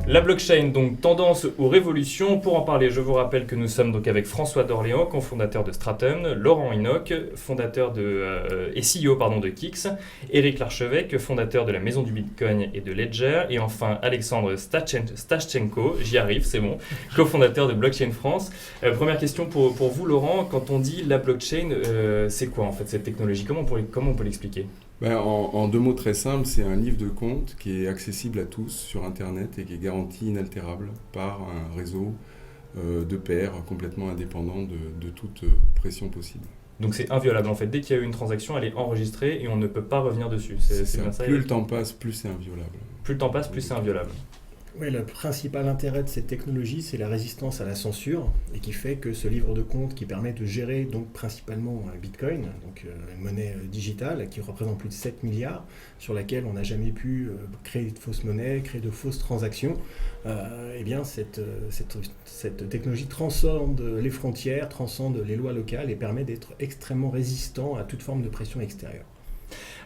La blockchain, donc tendance ou révolution. Pour en parler, je vous rappelle que nous sommes donc avec François d'Orléans, cofondateur de Stratum, Laurent Enoch, fondateur et CEO de Kix, Éric Larchevêque, fondateur de la Maison du Bitcoin et de Ledger, et enfin Alexandre Stashchenko, j'y arrive, c'est bon, cofondateur de Blockchain France. Première question pour vous, Laurent, quand on dit la blockchain, c'est quoi en fait cette technologie? Comment on peut l'expliquer? En deux mots très simples, c'est un livre de compte qui est accessible à tous sur Internet et qui est garanti inaltérable par un réseau de pairs complètement indépendant de toute pression possible. Donc c'est inviolable en fait, dès qu'il y a eu une transaction, elle est enregistrée et on ne peut pas revenir dessus. C'est bien ça. Plus le temps passe, plus c'est inviolable. Plus le temps passe, plus c'est inviolable. Oui, le principal intérêt de cette technologie, c'est la résistance à la censure et qui fait que ce livre de compte qui permet de gérer donc principalement un Bitcoin, donc une monnaie digitale qui représente plus de 7 milliards, sur laquelle on n'a jamais pu créer de fausses monnaies, créer de fausses transactions, eh bien cette technologie transcende les frontières, transcende les lois locales et permet d'être extrêmement résistant à toute forme de pression extérieure.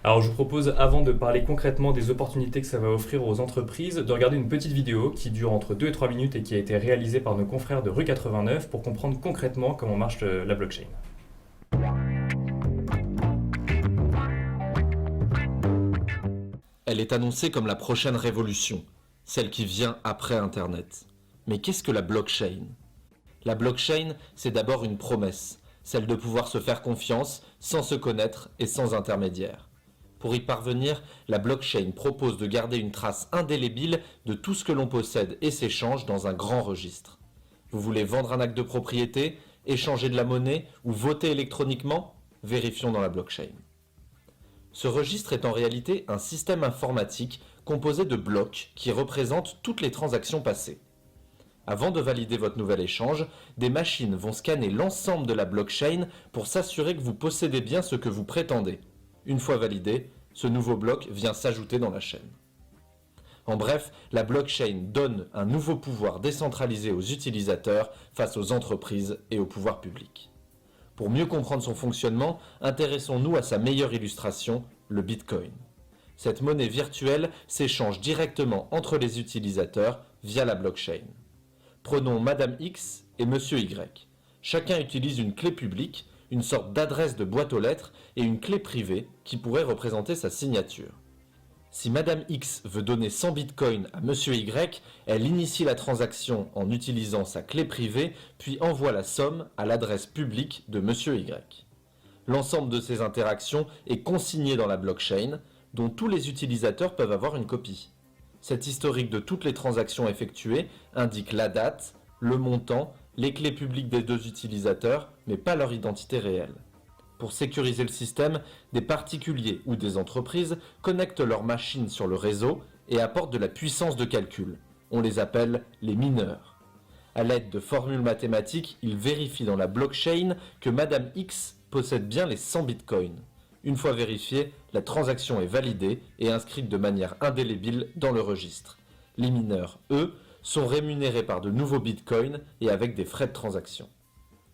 Alors je vous propose, avant de parler concrètement des opportunités que ça va offrir aux entreprises, de regarder une petite vidéo qui dure entre 2 et 3 minutes et qui a été réalisée par nos confrères de Rue 89 pour comprendre concrètement comment marche la blockchain. Elle est annoncée comme la prochaine révolution, celle qui vient après Internet. Mais qu'est-ce que la blockchain? La blockchain, c'est d'abord une promesse, celle de pouvoir se faire confiance sans se connaître et sans intermédiaire. Pour y parvenir, la blockchain propose de garder une trace indélébile de tout ce que l'on possède et s'échange dans un grand registre. Vous voulez vendre un acte de propriété, échanger de la monnaie ou voter électroniquement? Vérifions dans la blockchain. Ce registre est en réalité un système informatique composé de blocs qui représentent toutes les transactions passées. Avant de valider votre nouvel échange, des machines vont scanner l'ensemble de la blockchain pour s'assurer que vous possédez bien ce que vous prétendez. Une fois validé, ce nouveau bloc vient s'ajouter dans la chaîne. En bref, la blockchain donne un nouveau pouvoir décentralisé aux utilisateurs face aux entreprises et au pouvoir public. Pour mieux comprendre son fonctionnement, intéressons-nous à sa meilleure illustration, le Bitcoin. Cette monnaie virtuelle s'échange directement entre les utilisateurs via la blockchain. Prenons Madame X et Monsieur Y. Chacun utilise une clé publique, une sorte d'adresse de boîte aux lettres et une clé privée qui pourrait représenter sa signature. Si Madame X veut donner 100 bitcoins à Monsieur Y, elle initie la transaction en utilisant sa clé privée, puis envoie la somme à l'adresse publique de Monsieur Y. L'ensemble de ces interactions est consigné dans la blockchain, dont tous les utilisateurs peuvent avoir une copie. Cet historique de toutes les transactions effectuées indique la date, le montant, les clés publiques des deux utilisateurs, mais pas leur identité réelle. Pour sécuriser le système, des particuliers ou des entreprises connectent leurs machines sur le réseau et apportent de la puissance de calcul. On les appelle les mineurs. À l'aide de formules mathématiques, ils vérifient dans la blockchain que Madame X possède bien les 100 bitcoins. Une fois vérifiée, la transaction est validée et inscrite de manière indélébile dans le registre. Les mineurs, eux, sont rémunérés par de nouveaux bitcoins et avec des frais de transaction.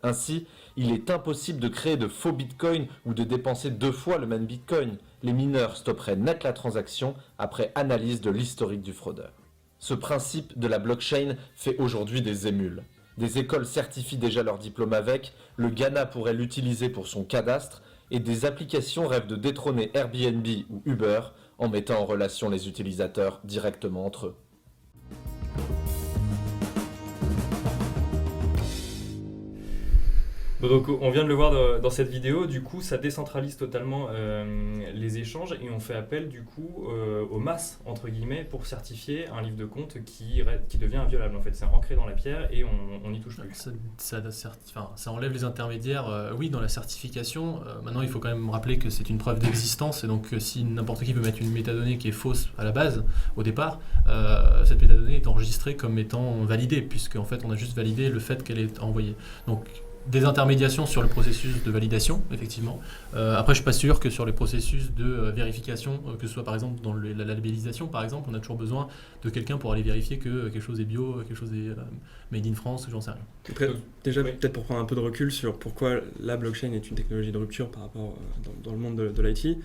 Ainsi, il est impossible de créer de faux bitcoins ou de dépenser 2 fois le même bitcoin. Les mineurs stopperaient net la transaction après analyse de l'historique du fraudeur. Ce principe de la blockchain fait aujourd'hui des émules. Des écoles certifient déjà leur diplôme avec, le Ghana pourrait l'utiliser pour son cadastre, et des applications rêvent de détrôner Airbnb ou Uber en mettant en relation les utilisateurs directement entre eux. Donc on vient de le voir dans cette vidéo, du coup ça décentralise totalement les échanges et on fait appel du coup aux masses entre guillemets pour certifier un livre de compte qui devient inviolable en fait, c'est ancré dans la pierre et on n'y touche plus. Ça enlève les intermédiaires, oui dans la certification, maintenant il faut quand même rappeler que c'est une preuve d'existence et donc si n'importe qui peut mettre une métadonnée qui est fausse à la base, au départ, cette métadonnée est enregistrée comme étant validée puisque en fait on a juste validé le fait qu'elle est envoyée. Donc des intermédiations sur le processus de validation, effectivement. Après, je ne suis pas sûr que sur les processus de vérification, que ce soit par exemple dans la labellisation, par exemple, on a toujours besoin de quelqu'un pour aller vérifier que quelque chose est bio, quelque chose est made in France, j'en sais rien. Après, déjà, peut-être pour prendre un peu de recul sur pourquoi la blockchain est une technologie de rupture par rapport dans le monde de l'IT,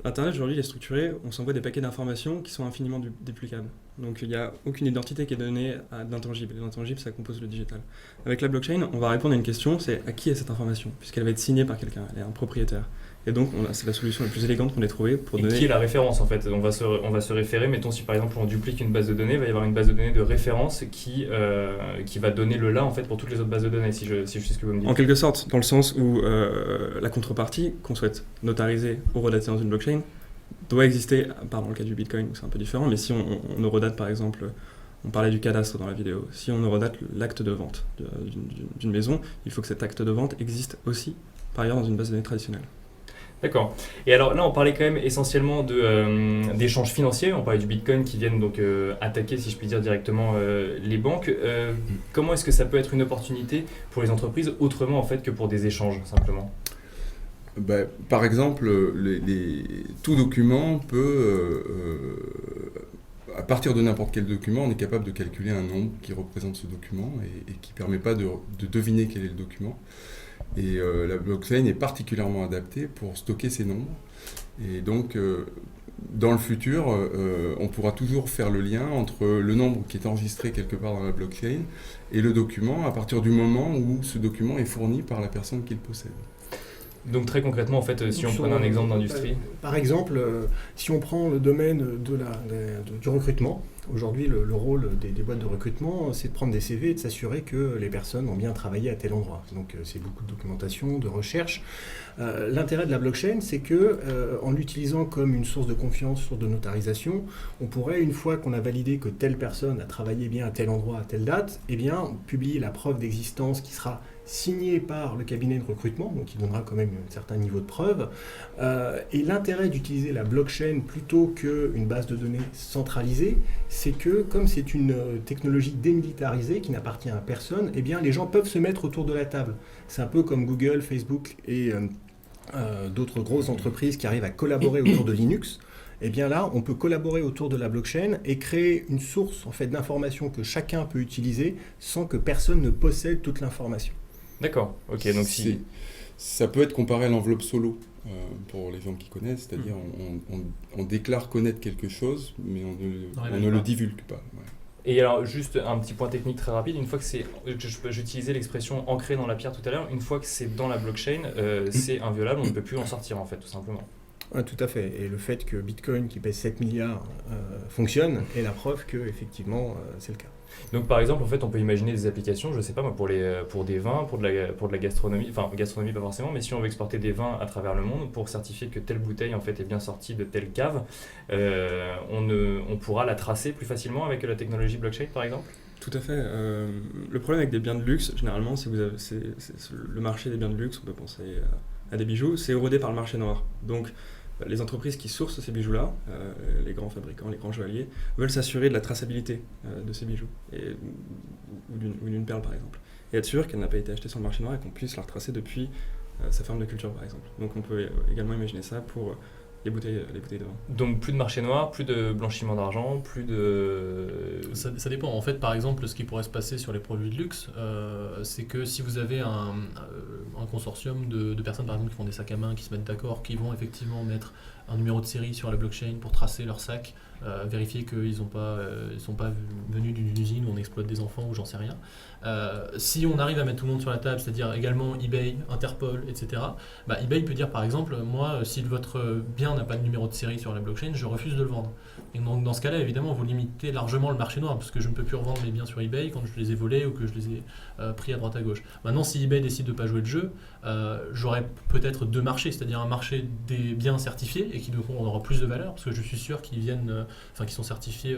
Internet aujourd'hui il est structuré, on s'envoie des paquets d'informations qui sont infiniment duplicables. Donc il n'y a aucune identité qui est donnée à d'intangible. L'intangible, ça compose le digital. Avec la blockchain, on va répondre à une question, c'est à qui est cette information, puisqu'elle va être signée par quelqu'un, elle est un propriétaire. Et donc c'est la solution la plus élégante qu'on ait trouvée pour donner... Qui est la référence en fait? On va se référer, mettons si par exemple on duplique une base de données, il va y avoir une base de données de référence qui va donner le là en fait pour toutes les autres bases de données, si je sais ce que vous me dites. En quelque sorte, dans le sens où la contrepartie qu'on souhaite notariser ou redater dans une blockchain doit exister, dans le cas du Bitcoin où c'est un peu différent, mais si on eurodate par exemple, on parlait du cadastre dans la vidéo, si on eurodate l'acte de vente d'une maison, il faut que cet acte de vente existe aussi par ailleurs dans une base de données traditionnelle. D'accord. Et alors là, on parlait quand même essentiellement d'échanges financiers. On parlait du Bitcoin qui viennent donc attaquer, si je puis dire, directement les banques. Comment est-ce que ça peut être une opportunité pour les entreprises autrement en fait que pour des échanges simplement? Par exemple, tout document peut, à partir de n'importe quel document, on est capable de calculer un nombre qui représente ce document et qui ne permet pas de deviner quel est le document. Et la blockchain est particulièrement adaptée pour stocker ces nombres. Et donc, dans le futur, on pourra toujours faire le lien entre le nombre qui est enregistré quelque part dans la blockchain et le document à partir du moment où ce document est fourni par la personne qui le possède. Donc très concrètement, en fait, si on prenait un exemple d'industrie... Par exemple, si on prend le domaine du recrutement, aujourd'hui le rôle des boîtes de recrutement, c'est de prendre des CV et de s'assurer que les personnes ont bien travaillé à tel endroit. Donc c'est beaucoup de documentation, de recherche. L'intérêt de la blockchain, c'est que en l'utilisant comme une source de confiance, source de notarisation, on pourrait, une fois qu'on a validé que telle personne a travaillé bien à tel endroit, à telle date, eh bien, publier la preuve d'existence qui sera signé par le cabinet de recrutement, donc qui donnera quand même un certain niveau de preuve. Et l'intérêt d'utiliser la blockchain plutôt qu'une base de données centralisée, c'est que comme c'est une technologie démilitarisée qui n'appartient à personne, eh bien les gens peuvent se mettre autour de la table. C'est un peu comme Google, Facebook et d'autres grosses entreprises qui arrivent à collaborer autour de Linux. Eh bien là, on peut collaborer autour de la blockchain et créer une source en fait, d'informations que chacun peut utiliser sans que personne ne possède toute l'information. D'accord, ok, donc ça peut être comparé à l'enveloppe solo, pour les gens qui connaissent, c'est-à-dire on déclare connaître quelque chose, mais on ne le divulgue pas. Ouais. Et alors, juste un petit point technique très rapide, une fois que c'est, j'utilisais l'expression ancré dans la pierre tout à l'heure, une fois que c'est dans la blockchain, c'est inviolable, on ne peut plus en sortir en fait, tout simplement. Ouais, tout à fait. Et le fait que Bitcoin, qui pèse 7 milliards, fonctionne, est la preuve que effectivement c'est le cas. Donc par exemple, en fait, on peut imaginer des applications, je ne sais pas moi, pour des vins, pour de la gastronomie, enfin gastronomie pas forcément, mais si on veut exporter des vins à travers le monde pour certifier que telle bouteille en fait est bien sortie de telle cave, on pourra la tracer plus facilement avec la technologie blockchain par exemple? Tout à fait. Le problème avec des biens de luxe, généralement, c'est le marché des biens de luxe, on peut penser à des bijoux, c'est érodé par le marché noir. Donc les entreprises qui sourcent ces bijoux-là, les grands fabricants, les grands joailliers, veulent s'assurer de la traçabilité de ces bijoux, ou d'une perle par exemple, et être sûr qu'elle n'a pas été achetée sur le marché noir et qu'on puisse la retracer depuis sa ferme de culture par exemple. Donc on peut également imaginer ça pour les bouteilles de vin. Donc plus de marché noir, plus de blanchiment d'argent, plus de... Ça dépend. En fait, par exemple, ce qui pourrait se passer sur les produits de luxe, c'est que si vous avez un consortium de personnes, par exemple, qui font des sacs à main, qui se mettent d'accord, qui vont effectivement mettre un numéro de série sur la blockchain pour tracer leur sac, vérifier qu'ils sont pas venus d'une usine où on exploite des enfants ou j'en sais rien. Si on arrive à mettre tout le monde sur la table, c'est-à-dire également eBay, Interpol, etc., eBay peut dire par exemple, moi, si votre bien n'a pas de numéro de série sur la blockchain, je refuse de le vendre. Et donc dans ce cas-là, évidemment, vous limitez largement le marché noir, parce que je ne peux plus revendre mes biens sur eBay quand je les ai volés ou que je les ai pris à droite à gauche. Maintenant, si eBay décide de ne pas jouer le jeu, j'aurai peut-être deux marchés, c'est-à-dire un marché des biens certifiés et qui aura plus de valeur, parce que je suis sûr qu'ils viennent, qui sont certifiés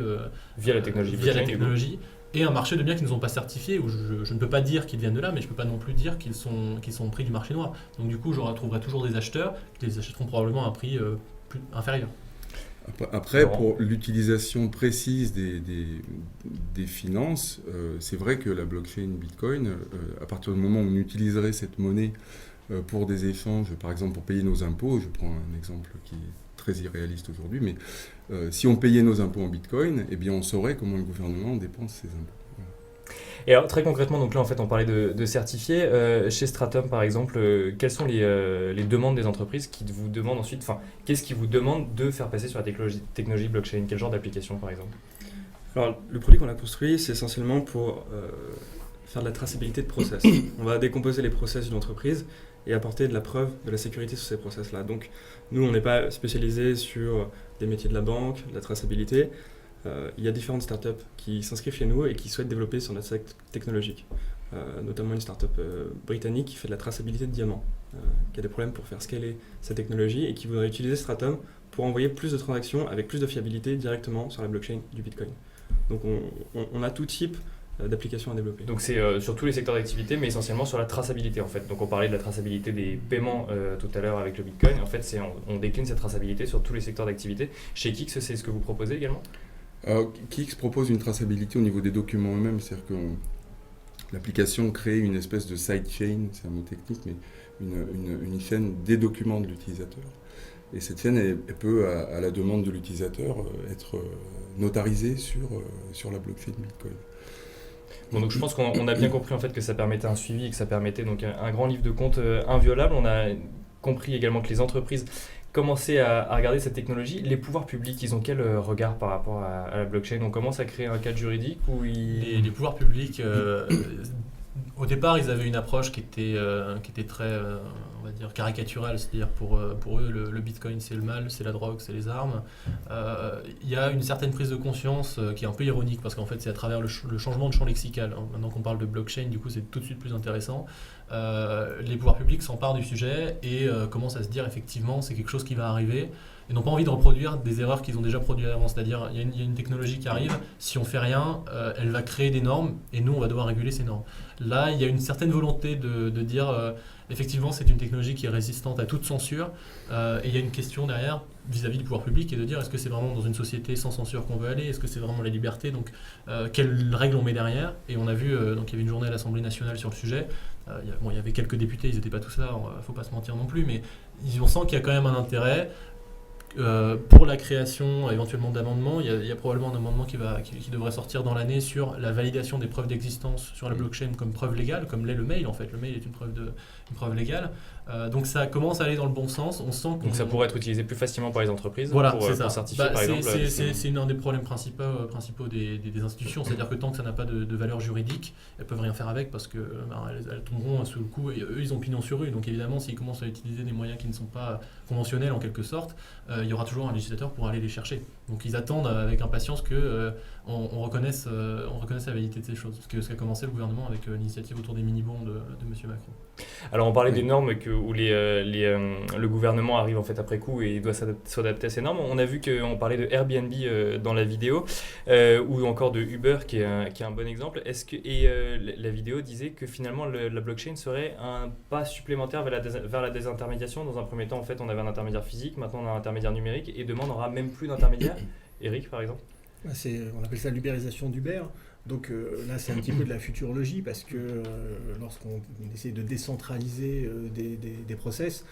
via la technologie. Et un marché de biens qui ne sont pas certifiés, où je ne peux pas dire qu'ils viennent de là, mais je ne peux pas non plus dire qu'ils sont pris du marché noir. Donc du coup, je retrouverai toujours des acheteurs qui les achèteront probablement à un prix plus inférieur. Après, pour l'utilisation précise des finances, c'est vrai que la blockchain Bitcoin, à partir du moment où on utiliserait cette monnaie pour des échanges, par exemple pour payer nos impôts, je prends un exemple qui est très irréaliste aujourd'hui, mais si on payait nos impôts en Bitcoin, eh bien on saurait comment le gouvernement dépense ses impôts. Voilà. Et alors très concrètement, donc là en fait on parlait de certifiés. Chez Stratum par exemple, quelles sont les demandes des entreprises qui vous demandent ensuite, enfin qu'est-ce qui vous demande de faire passer sur la technologie blockchain? Quel genre d'application par exemple? Alors, le produit qu'on a construit, c'est essentiellement pour faire de la traçabilité de process. On va décomposer les process d'une entreprise et apporter de la preuve de la sécurité sur ces process-là. Donc, nous, on n'est pas spécialisé sur des métiers de la banque, de la traçabilité. Il y a différentes startups qui s'inscrivent chez nous et qui souhaitent développer sur notre secteur technologique. Notamment une startup britannique qui fait de la traçabilité de diamants, qui a des problèmes pour faire scaler sa technologie et qui voudrait utiliser Stratum pour envoyer plus de transactions avec plus de fiabilité directement sur la blockchain du Bitcoin. Donc on a tout type d'applications à développer. Donc c'est sur tous les secteurs d'activité, mais essentiellement sur la traçabilité en fait. Donc on parlait de la traçabilité des paiements tout à l'heure avec le Bitcoin. En fait, on décline cette traçabilité sur tous les secteurs d'activité. Chez Kix, c'est ce que vous proposez également? Kix propose une traçabilité au niveau des documents eux-mêmes, c'est-à-dire que l'application crée une espèce de sidechain, c'est un mot technique, mais une chaîne des documents de l'utilisateur. Et cette chaîne, elle peut, à la demande de l'utilisateur, être notarisée sur la blockchain Bitcoin. Bon, donc je pense qu'on a bien compris en fait que ça permettait un suivi et que ça permettait donc un grand livre de compte inviolable. On a compris également que les entreprises commençaient à regarder cette technologie. Les pouvoirs publics, ils ont quel regard par rapport à la blockchain? On commence à créer un cadre juridique où Les pouvoirs publics, au départ, ils avaient une approche qui était très, on va dire, caricaturale, c'est-à-dire pour eux, le Bitcoin c'est le mal, c'est la drogue, c'est les armes. Il y a une certaine prise de conscience qui est un peu ironique parce qu'en fait c'est à travers le changement de champ lexical. Maintenant qu'on parle de blockchain, du coup c'est tout de suite plus intéressant. Les pouvoirs publics s'emparent du sujet et commencent à se dire effectivement c'est quelque chose qui va arriver. Et n'ont pas envie de reproduire des erreurs qu'ils ont déjà produites avant. C'est-à-dire, il y a une technologie qui arrive, si on fait rien, elle va créer des normes et nous, on va devoir réguler ces normes. Là, il y a une certaine volonté de dire, effectivement, c'est une technologie qui est résistante à toute censure et il y a une question derrière vis-à-vis du pouvoir public et de dire, est-ce que c'est vraiment dans une société sans censure qu'on veut aller? Est-ce que c'est vraiment la liberté? Donc, quelles règles on met derrière? Et on a vu, donc il y avait une journée à l'Assemblée nationale sur le sujet. Il y avait quelques députés, ils n'étaient pas tous là, il ne faut pas se mentir non plus, mais on sent qu'il y a quand même un intérêt. Pour la création éventuellement d'amendements, il y a probablement un amendement qui devrait sortir dans l'année sur la validation des preuves d'existence sur la blockchain comme preuve légale, comme l'est le mail en fait. Le mail est une preuve légale. Donc ça commence à aller dans le bon sens. On sent donc ça pourrait être utilisé plus facilement par les entreprises voilà, pour certifier par exemple. C'est un des problèmes principaux des institutions, c'est-à-dire que tant que ça n'a pas de valeur juridique, elles peuvent rien faire avec parce que elles tomberont sous le coup et eux ils ont pignon sur rue. Donc évidemment s'ils commencent à utiliser des moyens qui ne sont pas conventionnels en quelque sorte, il y aura toujours un législateur pour aller les chercher. Donc ils attendent avec impatience que on reconnaisse la validité de ces choses. Ce qu'a commencé le gouvernement avec l'initiative autour des mini-bons de M. Macron. Alors on parlait des normes où le gouvernement arrive en fait après coup et il doit s'adapter à ces normes. On a vu qu'on parlait de Airbnb dans la vidéo ou encore de Uber qui est un bon exemple. La vidéo disait que finalement la blockchain serait un pas supplémentaire vers la désintermédiation. Dans un premier temps en fait on avait un intermédiaire physique, maintenant on a un intermédiaire numérique et demain on n'aura même plus d'intermédiaire. Eric par exemple? On appelle ça l'ubérisation d'Uber. Donc là, c'est un petit peu de la futurologie parce que lorsqu'on essaie de décentraliser des process,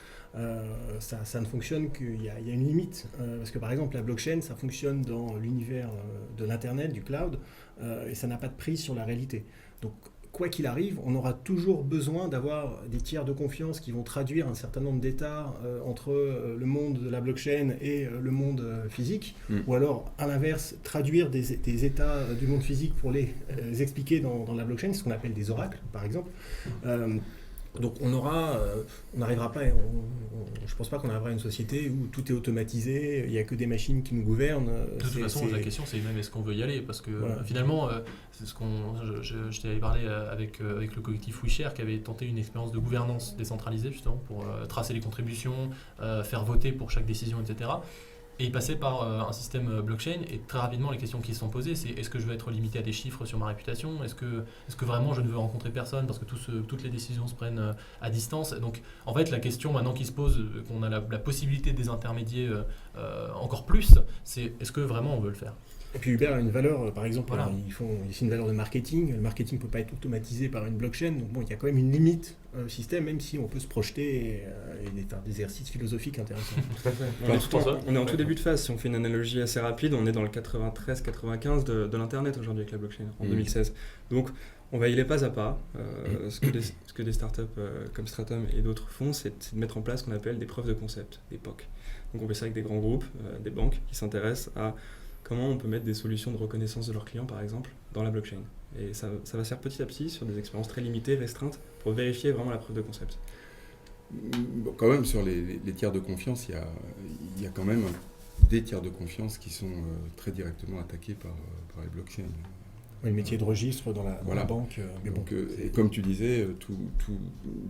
ça ne fonctionne qu'il y a une limite. Parce que par exemple, la blockchain, ça fonctionne dans l'univers de l'Internet, du cloud, et ça n'a pas de prise sur la réalité. Donc, quoi qu'il arrive, on aura toujours besoin d'avoir des tiers de confiance qui vont traduire un certain nombre d'états entre le monde de la blockchain et le monde physique, ou alors, à l'inverse, traduire des états du monde physique pour les expliquer dans la blockchain, ce qu'on appelle des oracles, par exemple. Donc on n'arrivera pas, je pense pas qu'on arrivera à une société où tout est automatisé, il n'y a que des machines qui nous gouvernent. De toute façon, la question c'est même est-ce qu'on veut y aller, parce que finalement, c'est je t'avais parlé avec le collectif WeShare qui avait tenté une expérience de gouvernance décentralisée justement pour tracer les contributions, faire voter pour chaque décision, etc. Et il passait par un système blockchain et très rapidement les questions qui se sont posées c'est est-ce que je veux être limité à des chiffres sur ma réputation, est-ce que vraiment je ne veux rencontrer personne parce que toutes les décisions se prennent à distance. Donc en fait la question maintenant qui se pose, qu'on a la possibilité de désintermédier encore plus, c'est est-ce que vraiment on veut le faire. Et puis Uber a une valeur, par exemple, voilà. C'est une valeur de marketing. Le marketing ne peut pas être automatisé par une blockchain. Donc bon, il y a quand même une limite au système, même si on peut se projeter et faire des exercices philosophiques intéressants. On est en tout début de phase. Si on fait une analogie assez rapide, on est dans le 93-95 de l'Internet aujourd'hui avec la blockchain, en 2016. Donc On va y aller pas à pas. Ce que des startups comme Stratum et d'autres font, c'est de mettre en place ce qu'on appelle des preuves de concept, des POC. Donc on fait ça avec des grands groupes, des banques qui s'intéressent à comment on peut mettre des solutions de reconnaissance de leurs clients, par exemple, dans la blockchain. Et ça va se faire petit à petit sur des expériences très limitées, restreintes, pour vérifier vraiment la preuve de concept. Bon, quand même, sur les tiers de confiance, il y a quand même des tiers de confiance qui sont très directement attaqués par les blockchains. Oui, le métier de registre dans la banque. Mais bon, donc, et comme tu disais,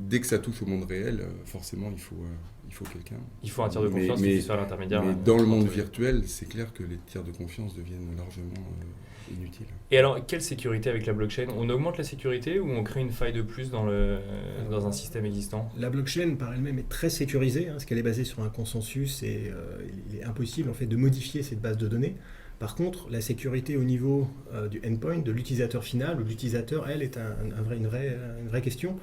dès que ça touche au monde réel, forcément, il faut quelqu'un. Il faut un tiers de confiance qui puisse faire l'intermédiaire. Mais dans le monde virtuel, c'est clair que les tiers de confiance deviennent largement inutiles. Et alors, quelle sécurité avec la blockchain? On augmente la sécurité ou on crée une faille de plus dans un système existant? La blockchain par elle-même est très sécurisée, parce qu'elle est basée sur un consensus et il est impossible en fait de modifier cette base de données. Par contre, la sécurité au niveau du endpoint, de l'utilisateur final, ou de l'utilisateur, elle, est une vraie question,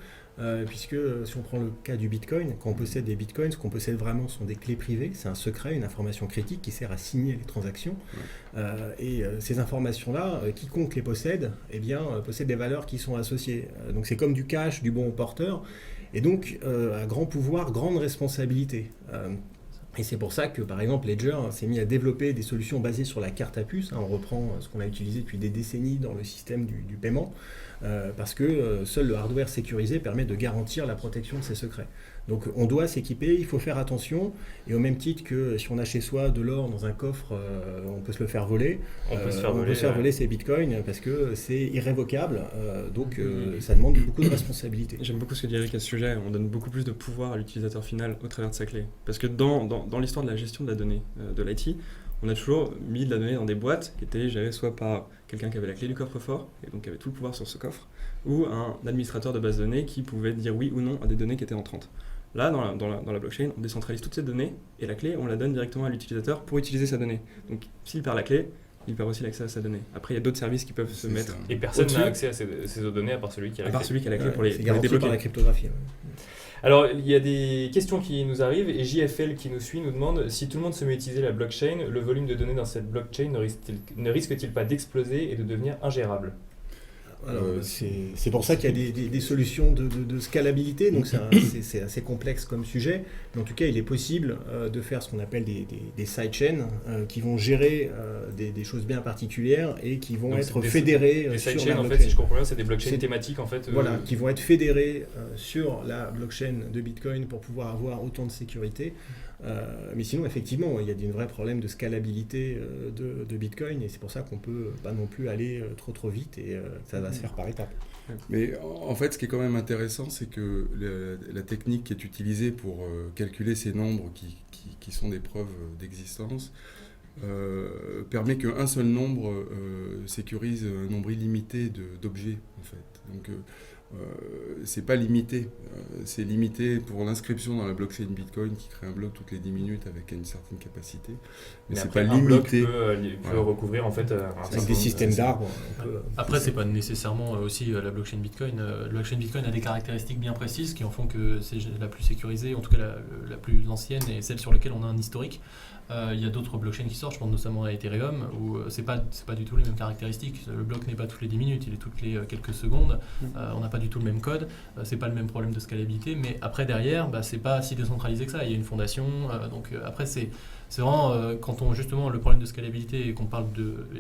puisque si on prend le cas du Bitcoin, quand on possède des Bitcoins, ce qu'on possède vraiment sont des clés privées, c'est un secret, une information critique qui sert à signer les transactions. Et ces informations-là, quiconque les possède, possède des valeurs qui sont associées. Donc c'est comme du cash, du bon porteur, et donc à grand pouvoir, grande responsabilité. Et c'est pour ça que, par exemple, Ledger s'est mis à développer des solutions basées sur la carte à puce. On reprend ce qu'on a utilisé depuis des décennies dans le système du paiement, parce que seul le hardware sécurisé permet de garantir la protection de ces secrets. Donc on doit s'équiper, il faut faire attention, et au même titre que si on a chez soi de l'or dans un coffre, on peut se le faire voler. On peut se faire voler ses bitcoins parce que c'est irrévocable, donc ça demande beaucoup de responsabilité. J'aime beaucoup ce que dit Eric à ce sujet, on donne beaucoup plus de pouvoir à l'utilisateur final au travers de sa clé. Parce que dans l'histoire de la gestion de la donnée de l'IT, on a toujours mis de la donnée dans des boîtes qui étaient gérées soit par quelqu'un qui avait la clé du coffre-fort, et donc qui avait tout le pouvoir sur ce coffre, ou un administrateur de base de données qui pouvait dire oui ou non à des données qui étaient entrantes. Là, dans la blockchain, on décentralise toutes ces données, et la clé, on la donne directement à l'utilisateur pour utiliser sa donnée. Donc s'il perd la clé, il perd aussi l'accès à sa donnée. Après, il y a d'autres services qui peuvent se mettre. Et personne au-dessus. n'a accès à ces autres données à part celui qui a la clé. À part celui qui a la clé pour les garanti débloquer. par la cryptographie. Alors, il y a des questions qui nous arrivent et JFL qui nous suit nous demande si tout le monde se met à utiliser la blockchain, le volume de données dans cette blockchain ne risque-t-il pas d'exploser et de devenir ingérable? Alors, c'est pour ça qu'il y a des solutions de scalabilité, donc c'est assez complexe comme sujet, mais en tout cas il est possible de faire ce qu'on appelle des sidechains qui vont gérer des choses bien particulières et qui vont être fédérées les sur sidechains, la blockchain. en fait, si je comprends bien, c'est des blockchains thématiques en fait. Voilà, qui vont être fédérées sur la blockchain de Bitcoin pour pouvoir avoir autant de sécurité. Mais sinon, effectivement, il y a un vrai problème de scalabilité de Bitcoin et c'est pour ça qu'on ne peut pas non plus aller trop vite et ça va se faire par étapes. Mais en fait, ce qui est quand même intéressant, c'est que la technique qui est utilisée pour calculer ces nombres qui sont des preuves d'existence permet qu'un seul nombre sécurise un nombre illimité d'objets, en fait. Donc, c'est pas limité, c'est limité pour l'inscription dans la blockchain Bitcoin qui crée un bloc toutes les 10 minutes avec une certaine capacité, mais c'est après, pas un bloc limité. peut recouvrir en fait Avec des systèmes d'arbres. Après, c'est pas nécessairement aussi la blockchain Bitcoin. La blockchain Bitcoin a des caractéristiques bien précises qui en font que c'est la plus sécurisée, en tout cas la plus ancienne et celle sur laquelle on a un historique. Il y a d'autres blockchains qui sortent, je pense notamment à Ethereum, où c'est pas du tout les mêmes caractéristiques. Le bloc n'est pas toutes les 10 minutes, il est toutes les quelques secondes. On n'a pas du tout le même code, c'est pas le même problème de scalabilité, mais après derrière, c'est pas si décentralisé que ça. Il y a une fondation, donc après c'est vraiment quand on justement le problème de scalabilité et qu'on parle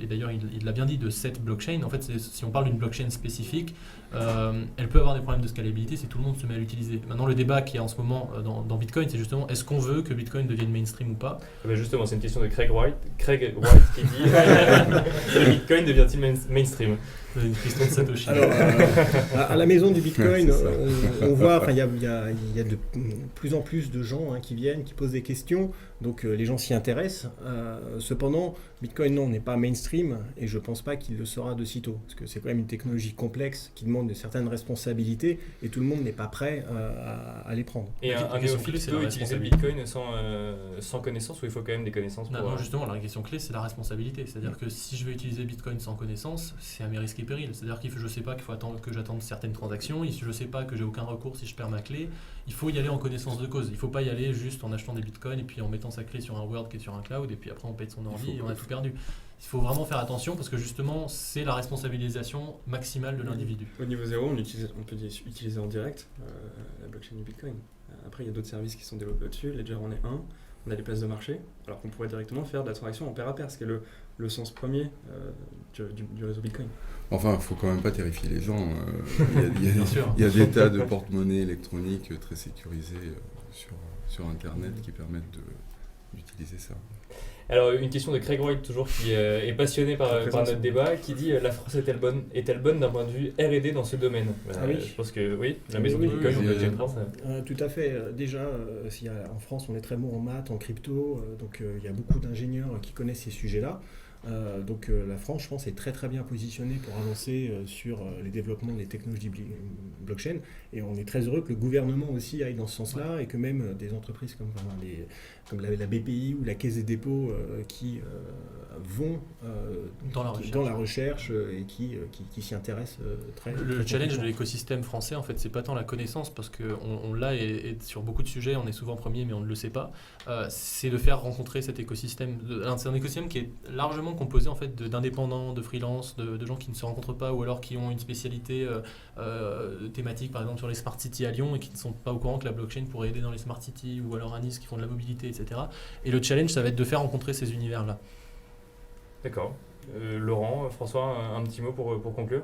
et d'ailleurs il l'a bien dit, de cette blockchain, en fait si on parle d'une blockchain spécifique, elle peut avoir des problèmes de scalabilité si tout le monde se met à l'utiliser. Maintenant le débat qui est en ce moment dans Bitcoin, c'est justement est-ce qu'on veut que Bitcoin devienne mainstream ou pas? Justement, c'est une question de Craig Wright qui dit le Bitcoin devient-il mainstream? Une question de Satoshi. Alors, à la maison du Bitcoin, on voit, il y a de plus en plus de gens qui viennent, qui posent des questions, donc les gens s'y intéressent. Cependant, Bitcoin, non, n'est pas mainstream, et je ne pense pas qu'il le sera de sitôt, parce que c'est quand même une technologie complexe qui demande de certaines responsabilités, et tout le monde n'est pas prêt à les prendre. Et un néophyte peut utiliser le Bitcoin sans connaissance, ou il faut quand même des connaissances pour... Non, justement, la question clé, c'est la responsabilité. C'est-à-dire que si je veux utiliser Bitcoin sans connaissance, c'est à mes risques et périls. C'est-à-dire que je ne sais pas qu'il faut attendre que j'attende certaines transactions, je ne sais pas que j'ai aucun recours si je perds ma clé, il faut y aller en connaissance de cause. Il ne faut pas y aller juste en achetant des bitcoins et puis en mettant sa clé sur un Word qui est sur un cloud et puis après on paye de son ordi et on a tout perdu. Il faut vraiment faire attention parce que justement, c'est la responsabilisation maximale de l'individu. Au niveau 0, on peut utiliser en direct la blockchain du Bitcoin. Après, il y a d'autres services qui sont développés au-dessus. Ledger en est un. On a des places de marché, alors qu'on pourrait directement faire de la transaction en pair à pair, ce qui est le sens premier du réseau Bitcoin. Enfin, il ne faut quand même pas terrifier les gens. Bien sûr. Il y a des tas de porte-monnaies électroniques très sécurisées sur Internet qui permettent d'utiliser ça. Alors, une question de Craig Wright, toujours, qui est passionné par notre débat, qui dit la France est-elle bonne d'un point de vue R&D dans ce domaine ? Oui. Je pense que oui, la maison du Oui, Bitcoin, oui, on peut dire France. Tout à fait. Déjà, en France, on est très bon en maths, en crypto, donc il y a beaucoup d'ingénieurs qui connaissent ces sujets-là. Donc la France, je pense, est très très bien positionnée pour avancer sur les développements des technologies blockchain. Et on est très heureux que le gouvernement aussi aille dans ce sens-là et que même des entreprises comme la BPI ou la Caisse des dépôts qui vont dans la recherche et qui s'y intéressent très Le très challenge de concrètement. l'écosystème français, en fait, c'est pas tant la connaissance, parce qu'on l'a et sur beaucoup de sujets, on est souvent premier, mais on ne le sait pas. C'est de faire rencontrer cet écosystème. C'est un écosystème qui est largement composé en fait d'indépendants, de freelance, de gens qui ne se rencontrent pas ou alors qui ont une spécialité thématique, par exemple sur les smart cities à Lyon et qui ne sont pas au courant que la blockchain pourrait aider dans les smart cities, ou alors à Nice qui font de la mobilité, etc. Et le challenge, ça va être de faire rencontrer ces univers-là. D'accord. Laurent, François, un petit mot pour conclure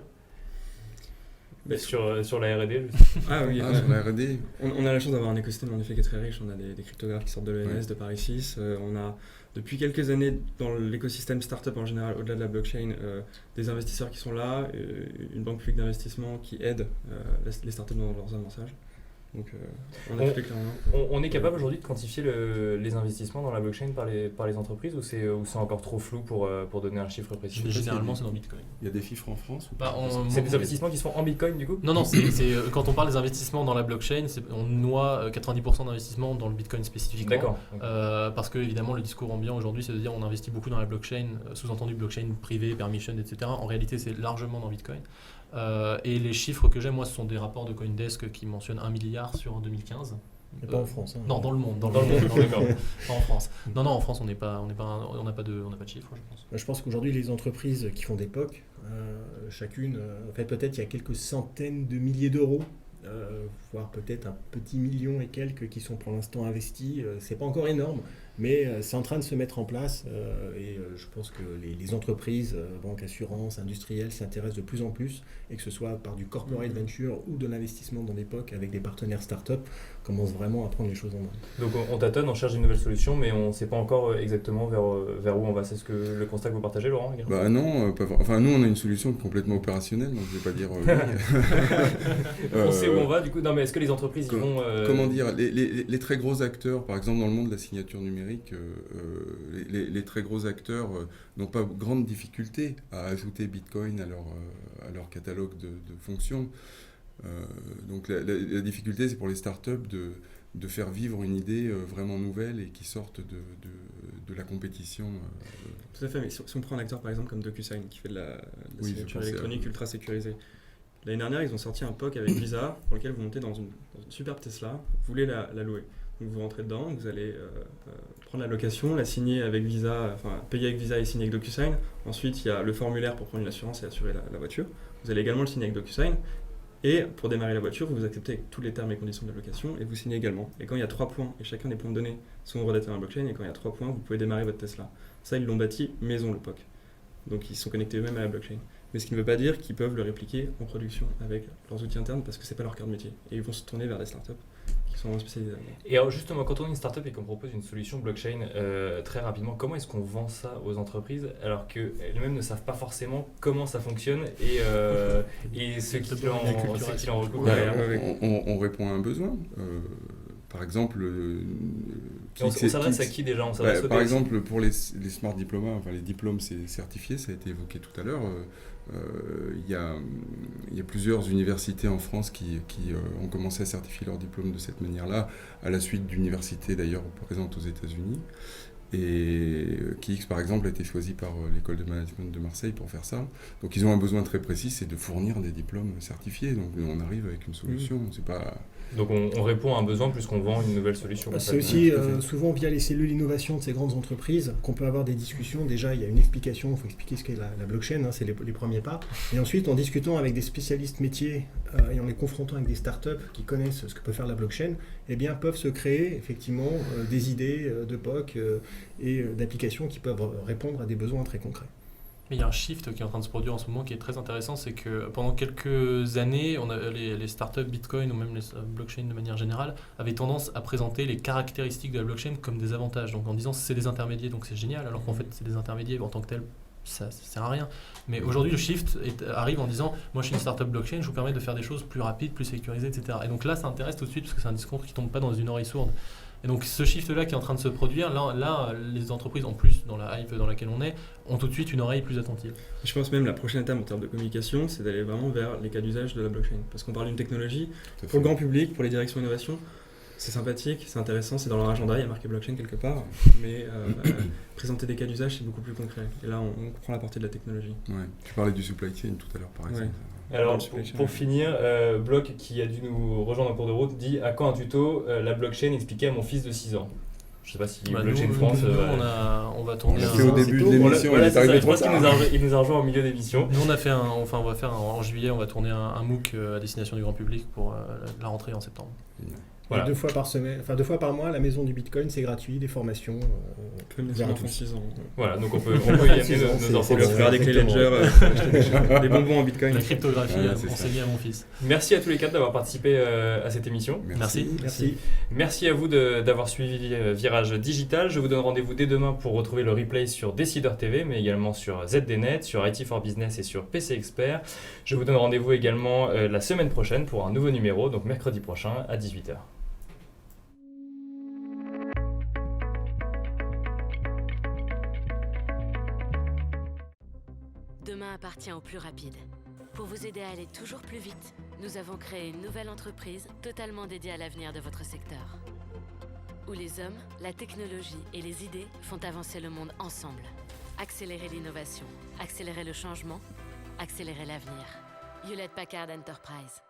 sur la R&D. Ah oui, sur la R&D. on a la chance d'avoir un écosystème en effet qui est très riche. On a des cryptographes qui sortent de l'ENS, de Paris 6. On a depuis quelques années dans l'écosystème startup en général, au-delà de la blockchain, des investisseurs qui sont là, une banque publique d'investissement qui aide les startups dans leurs avançages. Donc on a fait clairement. On est capable aujourd'hui de quantifier les investissements dans la blockchain par les entreprises ou c'est encore trop flou pour donner un chiffre précis ? Généralement, c'est dans Bitcoin. Il y a des chiffres en France ou Bah, C'est des investissements qui se font en Bitcoin du coup ? Non, quand on parle des investissements dans la blockchain, on noie 90% d'investissements dans le Bitcoin spécifiquement. D'accord. Parce que évidemment, le discours ambiant aujourd'hui, c'est de dire on investit beaucoup dans la blockchain, sous-entendu blockchain privée, permission, etc. En réalité, c'est largement dans Bitcoin. Et les chiffres que j'ai, moi, ce sont des rapports de Coindesk qui mentionnent 1 milliard sur 2015. Mais pas en France. Non, dans le monde. Dans le monde, d'accord. Pas en France. Non, en France, on n'a pas de chiffres, je pense. Je pense qu'aujourd'hui, les entreprises qui font des POC, chacune, en fait, peut-être il y a quelques centaines de milliers d'euros, voire peut-être un petit million et quelques qui sont pour l'instant investis. C'est pas encore énorme, mais c'est en train de se mettre en place. Et je pense que les entreprises, banques, assurances, industrielles s'y intéressent de plus en plus, et que ce soit par du corporate venture ou de l'investissement dans des POC avec des partenaires start-up, commencent vraiment à prendre les choses en main. Donc on tâtonne, on cherche une nouvelle solution, mais on ne sait pas encore exactement vers où on va. C'est ce que le constat que vous partagez, Laurent ? Bah non, enfin nous on a une solution complètement opérationnelle, donc je ne vais pas dire oui. On sait où on va du coup. Non, mais est-ce que les entreprises y vont Comment dire, les très gros acteurs, par exemple dans le monde de la signature numérique, les très gros acteurs n'ont pas grande difficulté à ajouter Bitcoin à leur catalogue de fonctions. Donc la difficulté, c'est pour les startups de faire vivre une idée vraiment nouvelle et qui sorte de la compétition. Tout à fait, mais si on prend un acteur par exemple comme DocuSign qui fait de la signature électronique ultra sécurisée. L'année dernière, ils ont sorti un POC avec Visa pour lequel vous montez dans une superbe Tesla, vous voulez la louer. Donc vous rentrez dedans, vous allez prendre la location, la signer avec Visa, enfin payer avec Visa et signer avec DocuSign. Ensuite, il y a le formulaire pour prendre une assurance et assurer la voiture. Vous allez également le signer avec DocuSign. Et pour démarrer la voiture, vous acceptez tous les termes et conditions de la location et vous signez également. Et quand il y a 3 points, et chacun des points donnés sont redatés dans la blockchain, et quand il y a 3 points, vous pouvez démarrer votre Tesla. Ça, ils l'ont bâti maison, le POC. Donc ils sont connectés eux-mêmes à la blockchain. Mais ce qui ne veut pas dire qu'ils peuvent le répliquer en production avec leurs outils internes parce que ce n'est pas leur cœur de métier. Et ils vont se tourner vers des startups qui sont spécialisées. Et alors justement, quand on est une startup et qu'on propose une solution blockchain, très rapidement, comment est-ce qu'on vend ça aux entreprises alors qu'elles-mêmes ne savent pas forcément comment ça fonctionne et ce qui en recouvre derrière. On répond à un besoin. Par exemple, on s'adresse à qui déjà ? Par exemple, pour les smart diplomas, enfin les diplômes certifiés, ça a été évoqué tout à l'heure. Il y a plusieurs universités en France qui ont commencé à certifier leurs diplômes de cette manière-là, à la suite d'universités d'ailleurs présentes aux États-Unis. Et KX, par exemple, a été choisi par l'école de management de Marseille pour faire ça. Donc ils ont un besoin très précis, c'est de fournir des diplômes certifiés. Donc on arrive avec une solution. C'est pas... Donc on répond à un besoin plus qu'on vend une nouvelle solution. En C'est fait. aussi souvent via les cellules innovation de ces grandes entreprises qu'on peut avoir des discussions. Déjà, il y a une explication, il faut expliquer ce qu'est la blockchain, c'est les premiers pas. Et ensuite, en discutant avec des spécialistes métiers et en les confrontant avec des startups qui connaissent ce que peut faire la blockchain, eh bien, peuvent se créer effectivement des idées de POC et d'applications qui peuvent répondre à des besoins très concrets. Mais il y a un shift qui est en train de se produire en ce moment qui est très intéressant, c'est que pendant quelques années, les startups Bitcoin ou même les blockchains de manière générale avaient tendance à présenter les caractéristiques de la blockchain comme des avantages, donc en disant c'est des intermédiaires donc c'est génial, alors qu'en fait c'est des intermédiaires en tant que tel ça sert à rien. Mais aujourd'hui le shift arrive en disant moi je suis une startup blockchain, je vous permets de faire des choses plus rapides, plus sécurisées, etc. Et donc là ça intéresse tout de suite parce que c'est un discours qui tombe pas dans une oreille sourde. Et donc ce shift-là qui est en train de se produire, là, les entreprises, en plus dans la hype dans laquelle on est, ont tout de suite une oreille plus attentive. Je pense même la prochaine étape en termes de communication, c'est d'aller vraiment vers les cas d'usage de la blockchain. Parce qu'on parle d'une technologie, pour le grand public, pour les directions innovation, c'est sympathique, c'est intéressant, c'est dans leur agenda, il y a marqué blockchain quelque part, mais présenter des cas d'usage, c'est beaucoup plus concret. Et là, on comprend la portée de la technologie. Ouais. Tu parlais du supply chain tout à l'heure, par exemple. Alors, pour finir, Bloc, qui a dû nous rejoindre en cours de route, dit « À quand un tuto La blockchain expliqué à mon fils de 6 ans ». Je ne sais pas si Blockchain France... on va tourner on l'a fait au début de l'émission, voilà, il est arrivé je trop pense tard. qu'il nous a rejoint au milieu d'émission. Nous, on va faire en juillet, on va tourner un MOOC à destination du grand public pour la rentrée en septembre. Voilà. Et 2 fois par semaine, enfin 2 fois par mois, la maison du Bitcoin, c'est gratuit, des formations. Mes enfants 6 ans. Voilà, donc on peut y amener nos enfants. On peut faire des clés Ledger, des bonbons en Bitcoin. La cryptographie c'est enseignée à mon fils. Merci à tous les quatre d'avoir participé à cette émission. Merci. Merci à vous d'avoir suivi Virage Digital. Je vous donne rendez-vous dès demain pour retrouver le replay sur Décideur TV, mais également sur ZDNet, sur IT for Business et sur PC Expert. Je vous donne rendez-vous également la semaine prochaine pour un nouveau numéro, donc mercredi prochain à 18h. Demain appartient aux plus rapides. Pour vous aider à aller toujours plus vite, nous avons créé une nouvelle entreprise totalement dédiée à l'avenir de votre secteur. Où les hommes, la technologie et les idées font avancer le monde ensemble. Accélérer l'innovation, accélérer le changement, accélérer l'avenir. Hewlett Packard Enterprise.